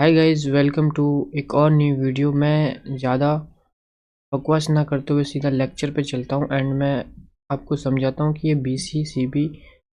Hi guys, welcome to एक और new video. मैं ज़्यादा बकवास ना करते हुए सीधा लेक्चर पे चलता हूँ एंड मैं आपको समझाता हूँ कि ये BC CB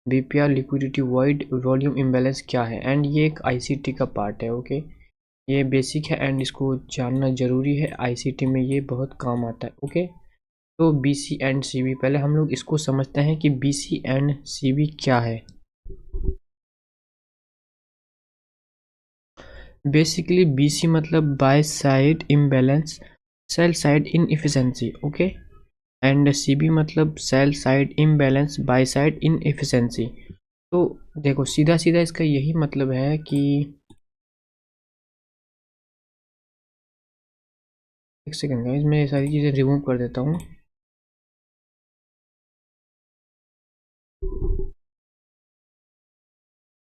BPR liquidity void volume imbalance क्या है। एंड ये एक आईसीटी का पार्ट है। ओके, ये बेसिक है एंड इसको जानना ज़रूरी है। आईसीटी में ये बहुत काम आता है। ओके, तो बीसी एंड सीबी, पहले हम लोग इसको समझते हैं कि बीसी एंड सीबी क्या है। बेसिकली बीसी मतलब buy side imbalance, sell side inefficiency. Okay, and CB मतलब sell side imbalance buy side inefficiency. तो देखो, सीधा सीधा इसका यही मतलब है कि एक सेकेंड गाइस, मैं ये सारी चीज़ें रिमूव कर देता हूँ।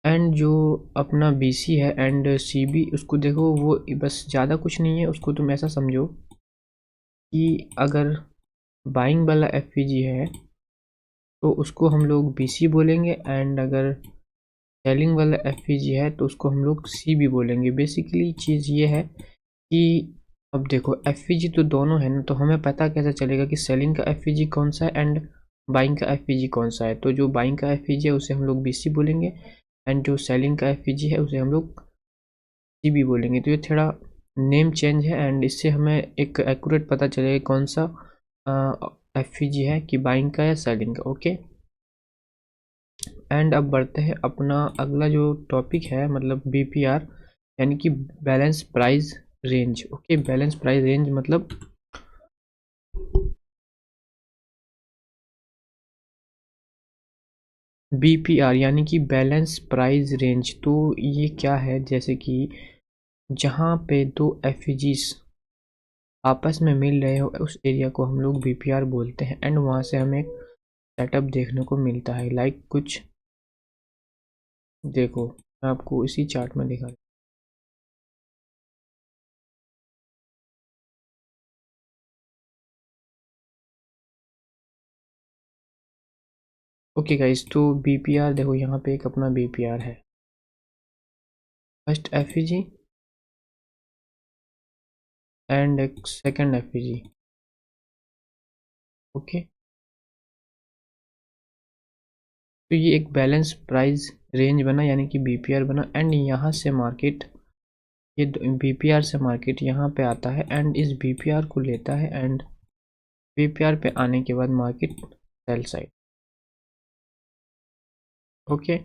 एंड जो अपना बीसी है एंड सीबी, उसको देखो, वो बस ज़्यादा कुछ नहीं है। उसको तुम ऐसा समझो कि अगर बाइंग वाला एफईजी है तो उसको हम लोग बीसी बोलेंगे, एंड अगर सेलिंग वाला एफईजी है तो उसको हम लोग सीबी बोलेंगे। बेसिकली चीज़ ये है कि अब देखो, एफईजी तो दोनों है ना, तो हमें पता कैसे चलेगा कि सेलिंग का एफईजी कौन सा है एंड बाइंग का एफईजी कौन सा है। तो जो बाइंग का एफईजी है उसे हम लोग बीसी बोलेंगे, एंड जो सेलिंग का एफईजी है उसे हम लोग सीबी बोलेंगे। तो ये थोड़ा नेम चेंज है एंड इससे हमें एक एक्यूरेट पता चलेगा कौन सा एफईजी है, कि बाइंग का या सेलिंग का। ओके, एंड अब बढ़ते हैं अपना अगला जो टॉपिक है, मतलब बीपीआर, यानी कि balance price range. Okay, balance price range मतलब बीपीआर यानी कि बैलेंस प्राइस रेंज। तो ये क्या है, जैसे कि जहाँ पे दो एफईजीज आपस में मिल रहे हो उस एरिया को हम लोग बीपीआर बोलते हैं, एंड वहाँ से हमें एक सेटअप देखने को मिलता है। लाइक कुछ देखो, मैं आपको इसी चार्ट में दिखा। ओके गाइस, तो बीपीआर देखो, यहाँ पे एक अपना बीपीआर है, फर्स्ट एफईजी एंड एक सेकंड एफईजी। ओके, तो ये एक बैलेंस प्राइस रेंज बना, यानी कि बीपीआर बना, एंड यहाँ से मार्केट, ये बीपीआर से मार्केट यहाँ पे आता है एंड इस बीपीआर को लेता है, एंड बीपीआर पे आने के बाद मार्केट सेल साइड। ओके,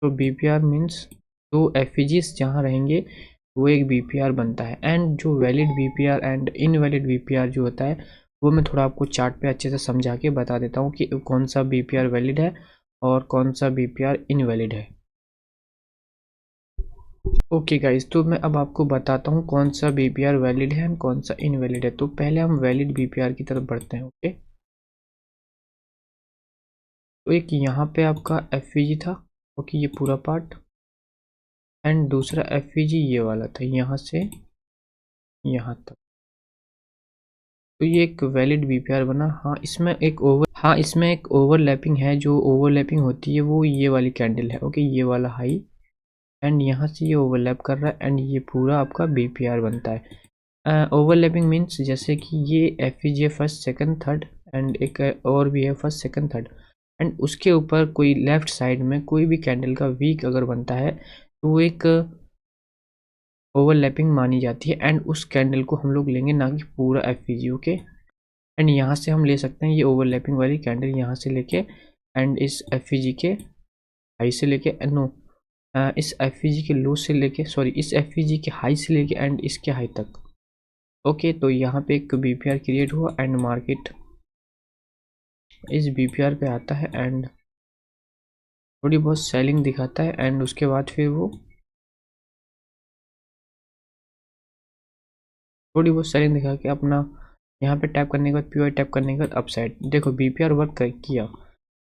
तो बीपीआर मीन्स दो एफईजीज जहाँ रहेंगे वो एक बीपीआर बनता है। एंड जो valid BPR and invalid BPR जो होता है, वो मैं थोड़ा आपको चार्ट पे अच्छे से समझा के बता देता हूँ कि कौन सा बीपीआर वैलिड है और कौन सा बीपीआर इनवैलिड है। ओके गाइस, तो मैं अब आपको बताता हूँ कौन सा बीपीआर वैलिड है एंड कौन सा इनवैलिड है। तो पहले हम वैलिड बीपीआर की तरफ बढ़ते हैं। ओके, तो एक यहाँ पे आपका एफईजी था। ओके, ये पूरा पार्ट, एंड दूसरा एफईजी ये वाला था, यहाँ से यहाँ तक। तो ये एक वैलिड बीपीआर बना। हाँ, इसमें एक ओवरलैपिंग है। जो ओवरलैपिंग होती है वो ये वाली कैंडल है। ओके, ये वाला हाई, एंड यहाँ से ये ओवरलैप कर रहा है एंड ये पूरा आपका बीपीआर बनता है। ओवरलैपिंग मीन्स जैसे कि ये एफईजी है फर्स्ट सेकंड थर्ड, एंड एक और भी है फर्स्ट सेकंड थर्ड, एंड उसके ऊपर कोई लेफ्ट साइड में कोई भी कैंडल का वीक अगर बनता है तो वो एक ओवरलैपिंग मानी जाती है, एंड उस कैंडल को हम लोग लेंगे, ना कि पूरा एफईजी। ओके, एंड यहाँ से हम ले सकते हैं ये ओवरलैपिंग वाली कैंडल, यहाँ से लेके एंड इस एफईजी के हाई से लेके, नो, इस एफईजी के लो से लेके, सॉरी, इस एफईजी के हाई से लेके एंड इसके हाई तक। ओके, तो यहाँ पे एक बीपीआर क्रिएट हुआ एंड मार्केट इस बीपीआर पे आता है एंड थोड़ी बहुत सेलिंग दिखाता है, एंड उसके बाद फिर वो थोड़ी बहुत सेलिंग दिखा के अपना यहाँ पे टैप करने के बाद, पीओआई टैप करने के बाद अपसाइड, देखो बीपीआर वर्क किया।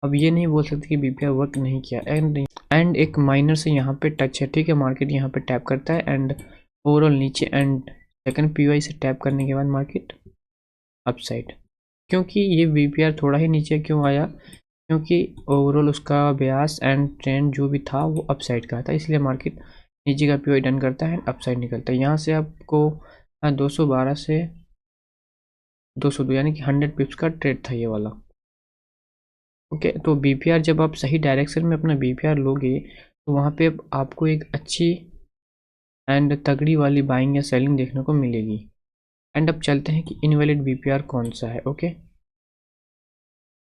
अब ये नहीं बोल सकते कि बीपीआर वर्क नहीं किया। एंड एक माइनर से यहाँ पे टच है, ठीक है, मार्केट यहाँ पे टैप करता है एंड ओवरऑल नीचे, एंड सेकंड पीओआई से टैप करने के बाद मार्केट अपसाइड। क्योंकि ये बीपीआर थोड़ा ही नीचे क्यों आया, क्योंकि ओवरऑल उसका ब्यास एंड ट्रेंड जो भी था वो अपसाइड का था, इसलिए मार्केट नीचे का पीओ डन करता है, अपसाइड निकलता है। यहाँ से आपको 212 से 202 यानी कि 100 पिप्स का ट्रेड था ये वाला। ओके, तो बीपीआर जब आप सही डायरेक्शन में अपना बीपीआर लोगे तो वहाँ पे आपको एक अच्छी एंड तगड़ी वाली बाइंग या सेलिंग देखने को मिलेगी। एंड अब चलते हैं कि इनवैलिड बीपीआर कौन सा है। ओके,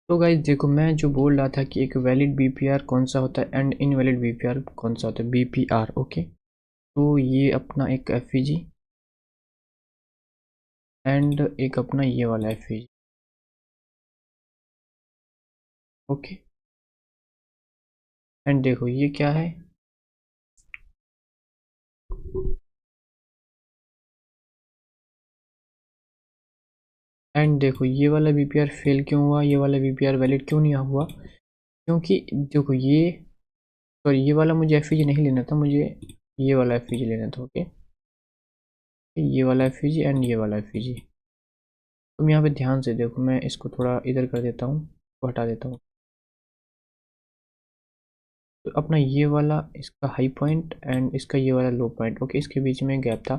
तो गाइज देखो, मैं जो बोल रहा था कि एक वैलिड बीपीआर कौन सा होता है एंड इनवैलिड बीपीआर कौन सा होता है, बीपीआर। ओके, तो ये अपना एक एफईजी एंड एक अपना ये वाला एफईजी। ओके, एंड देखो ये क्या है, एंड देखो ये वाला बीपीआर फेल क्यों हुआ, ये वाला बीपीआर वैलिड क्यों नहीं हुआ, क्योंकि देखो ये, सॉरी ये वाला मुझे एफईजी नहीं लेना था, मुझे ये वाला एफईजी लेना था। ओके, ये वाला एफईजी एंड ये वाला एफईजी। तुम यहाँ पे ध्यान से देखो, मैं इसको थोड़ा इधर कर देता हूँ, तो हटा देता हूँ। तो अपना ये वाला इसका हाई पॉइंट एंड इसका ये वाला लो पॉइंट, ओके, इसके बीच में गैप था,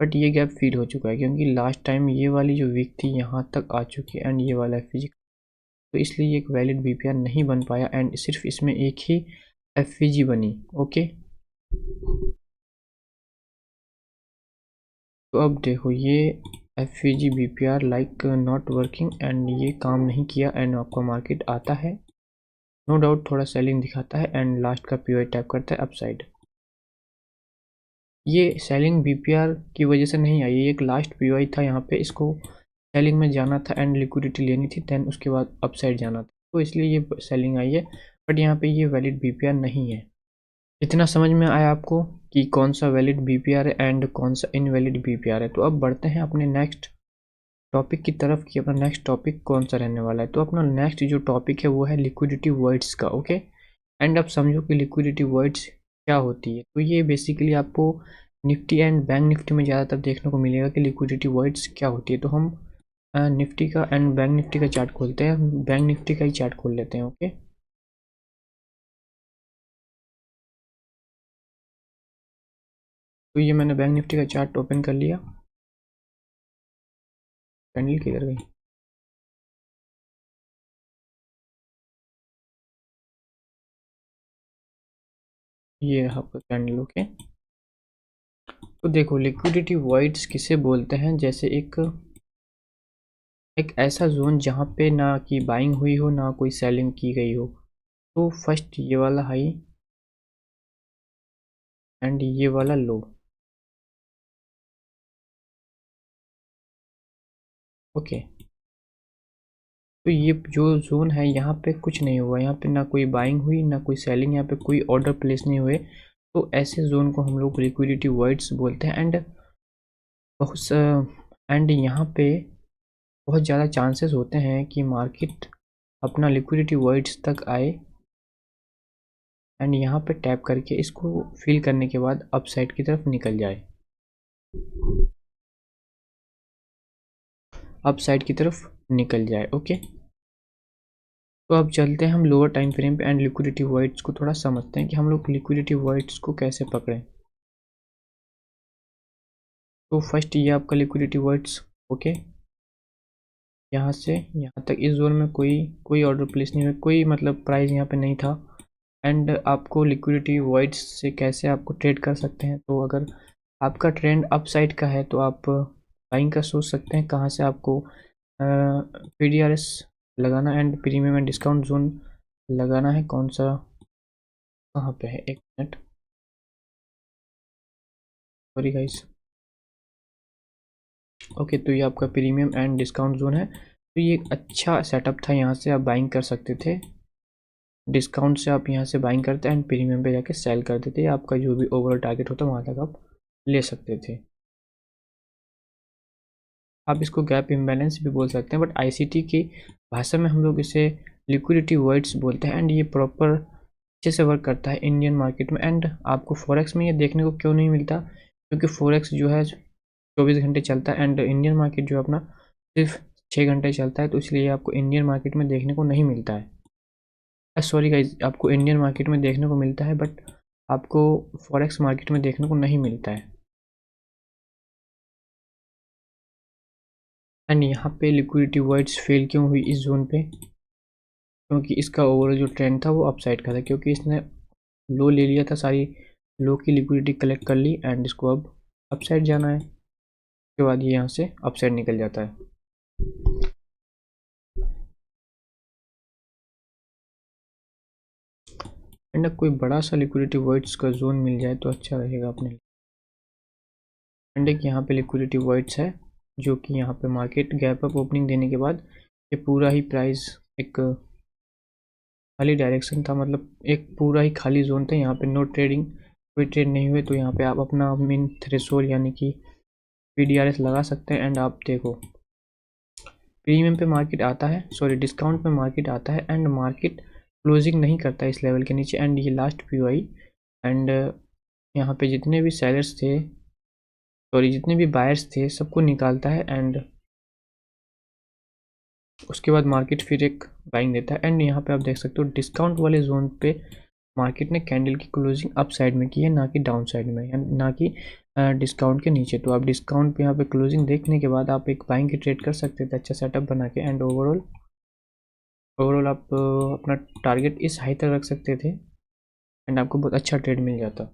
बट ये गैप फील हो चुका है क्योंकि लास्ट टाइम ये वाली जो वीक थी यहाँ तक आ चुकी है एंड ये वाला एफईजी, तो इसलिए ये एक वैलिड बीपीआर नहीं बन पाया एंड सिर्फ इसमें एक ही एफईजी बनी। ओके, तो अब देखो ये FEG BPR like not working and ये काम नहीं किया एंड आपका मार्केट आता है, नो डाउट थोड़ा सेलिंग दिखाता है एंड लास्ट का पीओआई टैप करता है अपसाइड। ये सेलिंग बीपीआर की वजह से नहीं आई, ये एक लास्ट पीओआई था, यहाँ पे इसको सेलिंग में जाना था एंड लिक्विडिटी लेनी थी, देन उसके बाद अपसाइड जाना था, तो इसलिए ये सेलिंग आई है, बट यहाँ पे ये वैलिड बीपीआर नहीं है। इतना समझ में आया आपको कि कौन सा वैलिड बीपीआर है एंड कौन सा इनवैलिड बीपीआर है। तो अब बढ़ते हैं अपने नेक्स्ट टॉपिक की तरफ कि अपना नेक्स्ट टॉपिक कौन सा रहने वाला है। तो अपना नेक्स्ट जो टॉपिक है वो है लिक्विडिटी वॉइड्स का। ओके, एंड अब समझो कि लिक्विडिटी वॉइड्स क्या होती है। तो ये बेसिकली आपको निफ्टी एंड बैंक निफ्टी में ज़्यादातर देखने को मिलेगा कि लिक्विडिटी वॉइड्स क्या होती है। तो हम निफ्टी का एंड बैंक निफ्टी का चार्ट खोलते हैं, बैंक निफ्टी का ही चार्ट खोल लेते हैं। ओके, तो ये मैंने बैंक निफ्टी का चार्ट ओपन कर लिया। कैंडल किधर गई, ये है आपका कैंडल। ओके, तो देखो लिक्विडिटी वॉइड्स किसे बोलते हैं, जैसे एक ऐसा जोन जहाँ पे ना कि बाइंग हुई हो ना कोई सेलिंग की गई हो। तो फर्स्ट ये वाला हाई एंड ये वाला लो। ओके, तो ये जो जोन है यहाँ पे कुछ नहीं हुआ, यहाँ पे ना कोई बाइंग हुई ना कोई सेलिंग, यहाँ पे कोई ऑर्डर प्लेस नहीं हुए, तो ऐसे जोन को हम लोग लिक्विडिटी वॉइड्स बोलते हैं। एंड बहुत एंड यहाँ पे बहुत ज़्यादा चांसेस होते हैं कि मार्केट अपना लिक्विडिटी वॉइड्स तक आए एंड यहाँ पे टैप करके इसको फिल करने के बाद अपसाइड की तरफ निकल जाए, अपसाइड की तरफ निकल जाए। ओके, तो अब चलते हैं हम लोअर टाइम फ्रेम पे एंड लिक्विडिटी वॉइड्स को थोड़ा समझते हैं कि हम लोग लिक्विडिटी वॉइड्स को कैसे पकड़ें। तो फर्स्ट ये आपका लिक्विडिटी वॉइड्स। ओके, यहाँ से यहाँ तक इस जोन में कोई कोई ऑर्डर प्लेस नहीं हुआ, कोई मतलब प्राइस यहाँ पे नहीं था। एंड आपको लिक्विडिटी वॉइड्स से कैसे आपको ट्रेड कर सकते हैं, तो अगर आपका ट्रेंड अप साइड का है तो आप बाइंग का सोच सकते हैं, कहाँ से आपको PDRS लगाना and premium and discount zone लगाना है, कौन सा कहाँ पे है, एक मिनट, सॉरी गाइस। ओके, तो ये आपका प्रीमियम एंड डिस्काउंट जोन है, तो ये एक अच्छा सेटअप था, यहाँ से आप बाइंग कर सकते थे, डिस्काउंट से आप यहाँ से बाइंग करते एंड प्रीमियम पे जाके सेल कर देते, आपका जो भी ओवरऑल टारगेट होता वहाँ तक आप ले सकते थे। आप इसको गैप इम्बैलेंस भी बोल सकते हैं, बट आईसीटी की भाषा में हम लोग इसे लिक्विडिटी वर्ड्स बोलते हैं एंड ये प्रॉपर अच्छे से वर्क करता है इंडियन मार्केट में। एंड आपको फॉरेक्स में ये देखने को क्यों नहीं मिलता, क्योंकि फॉरेक्स जो है 24 घंटे चलता है एंड इंडियन मार्केट जो है अपना सिर्फ 6 घंटे चलता है, तो इसलिए आपको इंडियन मार्केट में देखने को नहीं मिलता है। सॉरी गाइज, आपको इंडियन मार्केट में देखने को मिलता है बट आपको फॉरेक्स मार्केट में देखने को नहीं मिलता है। एंड यहाँ पे लिक्विडिटी वाइड्स फेल क्यों हुई इस जोन पे, क्योंकि इसका ओवरऑल जो ट्रेंड था वो अपसाइड का था, क्योंकि इसने लो ले लिया था, सारी लो की लिक्विडिटी कलेक्ट कर ली एंड इसको अब अपसाइड जाना है। उसके बाद ये यहाँ से अपसाइड निकल जाता है। एंड अब कोई बड़ा सा लिक्विडिटी वाइड्स का जोन मिल जाए तो अच्छा रहेगा अपने लिए। एंड एक यहाँ पे लिक्विडिटी वाइड्स है जो कि यहाँ पे मार्केट गैप अप ओपनिंग देने के बाद ये पूरा ही प्राइस एक खाली डायरेक्शन था, मतलब एक पूरा ही खाली जोन था, यहाँ पे नो ट्रेडिंग, कोई ट्रेड नहीं हुए। तो यहाँ पे आप अपना मिन थ्रेशोल्ड यानी कि PDRS लगा सकते हैं। एंड आप देखो प्रीमियम पे मार्केट आता है, सॉरी डिस्काउंट पे मार्केट आता है एंड मार्केट क्लोजिंग नहीं करता इस लेवल के नीचे। एंड ये लास्ट POI एंड यहाँ पे जितने भी सेलर्स थे, सॉरी जितने भी बायर्स थे, सबको निकालता है एंड उसके बाद मार्केट फिर एक बाइंग देता है। एंड यहाँ पे आप देख सकते हो डिस्काउंट वाले जोन पे मार्केट ने कैंडल की क्लोजिंग अप साइड में की है, ना कि डाउन साइड में, यानी ना कि डिस्काउंट के नीचे। तो आप डिस्काउंट पे यहाँ पे क्लोजिंग देखने के बाद आप एक बाइंग की ट्रेड कर सकते थे अच्छा सेटअप बना के। एंड ओवरऑल आप अपना टारगेट इस हाई तक रख सकते थे एंड आपको बहुत अच्छा ट्रेड मिल जाता।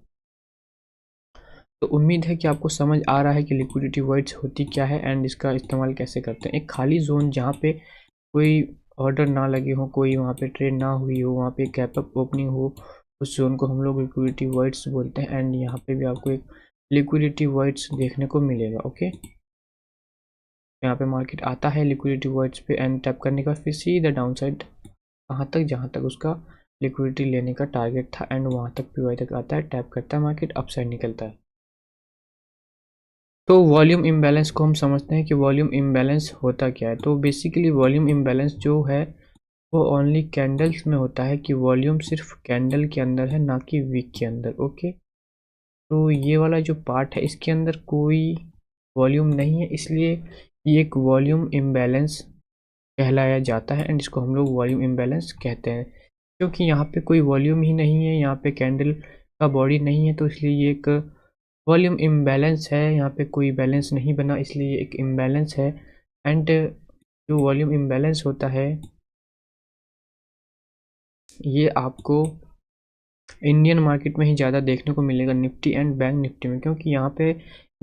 तो उम्मीद है कि आपको समझ आ रहा है कि लिक्विडिटी वाइड्स होती क्या है एंड इसका इस्तेमाल कैसे करते हैं। एक खाली जोन जहाँ पे कोई ऑर्डर ना लगे हो, कोई वहाँ पे ट्रेड ना हुई हो, वहाँ पे गैप अप ओपनिंग हो, उस जोन को हम लोग लिक्विडिटी वाइड्स बोलते हैं। एंड यहाँ पे भी आपको एक लिक्विडिटी वाइड्स देखने को मिलेगा। ओके, यहाँ पे मार्केट आता है लिक्विडिटी वाइड्स पे एंड टैप करने का फिर सीधा डाउन साइड कहाँ तक, जहाँ तक उसका लिक्विडिटी लेने का टारगेट था एंड वहाँ तक POI तक आता है, टैप करता है, मार्केट अप साइड निकलता है। तो वॉल्यूम इम्बैलेंस को हम समझते हैं कि वॉल्यूम इम्बैलेंस होता क्या है। तो बेसिकली वॉल्यूम इम्बैलेंस जो है वो ओनली कैंडल्स में होता है, कि वॉल्यूम सिर्फ कैंडल के अंदर है, ना कि वीक के अंदर। ओके, तो ये वाला जो पार्ट है इसके अंदर कोई वॉल्यूम नहीं है, इसलिए ये एक वॉल्यूम इम्बैलेंस कहलाया जाता है एंड इसको हम लोग वॉल्यूम इम्बैलेंस कहते हैं। क्योंकि यहाँ पे कोई वॉल्यूम ही नहीं है, यहाँ पे कैंडल का बॉडी नहीं है, तो इसलिए ये एक वॉल्यूम इम्बैलेंस है। यहाँ पे कोई बैलेंस नहीं बना, इसलिए एक इम्बैलेंस है। एंड जो वॉल्यूम इम्बैलेंस होता है ये आपको इंडियन मार्केट में ही ज़्यादा देखने को मिलेगा, निफ्टी एंड बैंक निफ्टी में, क्योंकि यहाँ पे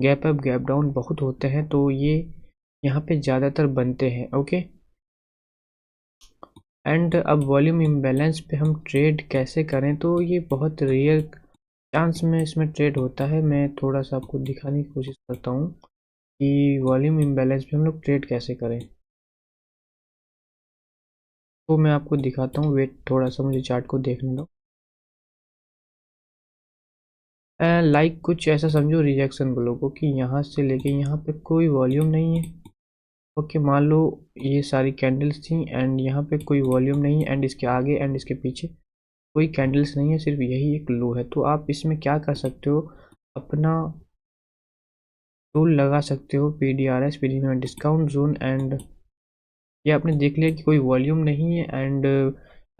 गैप अप गैप डाउन बहुत होते हैं, तो ये यहाँ पे ज़्यादातर बनते हैं। ओके, एंड अब वॉल्यूम इम्बैलेंस पे हम ट्रेड कैसे करें, तो ये बहुत रेयर चांस में इसमें ट्रेड होता है। मैं थोड़ा सा आपको दिखाने की कोशिश करता हूँ कि वॉल्यूम इम्बैलेंस पे हम लोग ट्रेड कैसे करें। तो मैं आपको दिखाता हूँ, वेट थोड़ा सा मुझे चार्ट को देखने दो। लाइक कुछ ऐसा समझो रिजेक्शन ब्लॉक को, कि यहाँ से लेके यहाँ पे कोई वॉल्यूम नहीं है। ओके, मान लो ये सारी कैंडल्स थी एंड यहाँ पे कोई वॉल्यूम नहीं है एंड इसके आगे एंड इसके पीछे कोई कैंडल्स नहीं है, सिर्फ यही एक लो है। तो आप इसमें क्या कर सकते हो, अपना टूल लगा सकते हो PDRS, premium discount zone. And ये आपने देख लिया कि कोई वॉल्यूम नहीं है एंड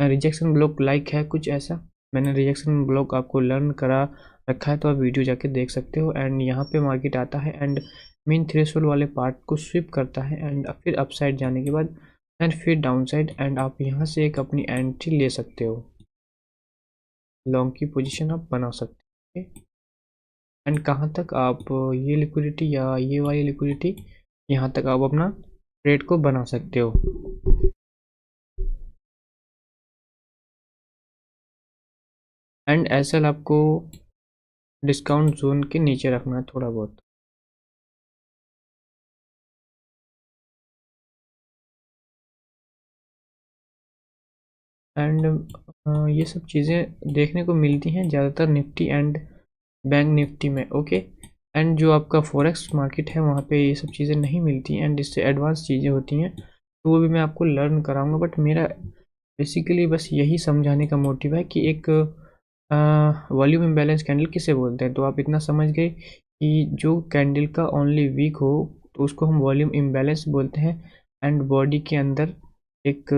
रिजेक्शन ब्लॉक लाइक है कुछ ऐसा। मैंने रिजेक्शन ब्लॉक आपको लर्न करा रखा है, तो आप वीडियो जाके देख सकते हो। एंड यहाँ पे मार्केट आता है एंड मेन थ्रेशोल्ड वाले पार्ट को स्विप करता है एंड फिर अपसाइड जाने के बाद एंड फिर डाउन साइड, एंड आप यहाँ से एक अपनी एंट्री ले सकते हो, लॉन्ग की पोजीशन आप बना सकते हो। एंड कहाँ तक आप ये लिक्विडिटी या ये वाली लिक्विडिटी, यहाँ तक आप अपना ट्रेड को बना सकते हो। एंड एसएल आपको डिस्काउंट जोन के नीचे रखना है थोड़ा बहुत। एंड ये सब चीज़ें देखने को मिलती हैं ज़्यादातर निफ्टी एंड बैंक निफ्टी में। ओके, एंड जो आपका फॉरेक्स मार्केट है वहाँ पे ये सब चीज़ें नहीं मिलती एंड इससे एडवांस चीज़ें होती हैं, तो वो भी मैं आपको लर्न कराऊंगा। बट मेरा बेसिकली बस यही समझाने का मोटिव है कि एक वॉल्यूम इम्बैलेंस कैंडल किसे बोलते हैं। तो आप इतना समझ गए कि जो कैंडल का ओनली वीक हो तो उसको हम वॉल्यूम इम्बैलेंस बोलते हैं एंड बॉडी के अंदर एक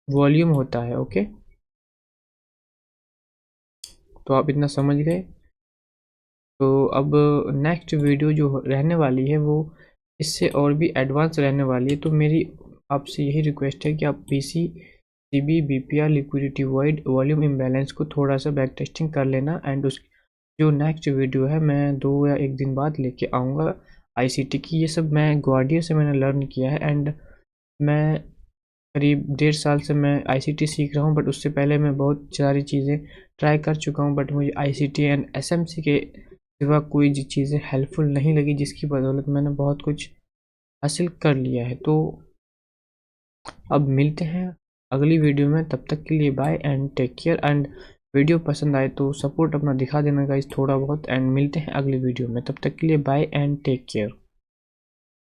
वॉल्यूम होता है। ओके, तो आप इतना समझ गए। तो अब नेक्स्ट वीडियो जो रहने वाली है वो इससे और भी एडवांस रहने वाली है। तो मेरी आपसे यही रिक्वेस्ट है कि आप PC CB BPR liquidity void volume imbalance को थोड़ा सा बैक टेस्टिंग कर लेना। एंड उस जो नेक्स्ट वीडियो है मैं 2 या 1 दिन बाद लेके आऊँगा आईसीटी की। ये सब मैं ग्वाडियर से मैंने लर्न किया है एंड मैं करीब 1.5 साल से मैं आईसीटी सीख रहा हूँ, बट उससे पहले मैं बहुत सारी चीज़ें ट्राई कर चुका हूँ, बट मुझे आईसीटी एंड एसएमसी के सिवा कोई चीज़ें हेल्पफुल नहीं लगी, जिसकी बदौलत मैंने बहुत कुछ हासिल कर लिया है। तो अब मिलते हैं अगली वीडियो में, तब तक के लिए bye and take care. And video पसंद आए तो सपोर्ट अपना दिखा देना गाइस थोड़ा बहुत, एंड मिलते हैं अगली वीडियो में, तब तक के लिए बाय एंड टेक केयर।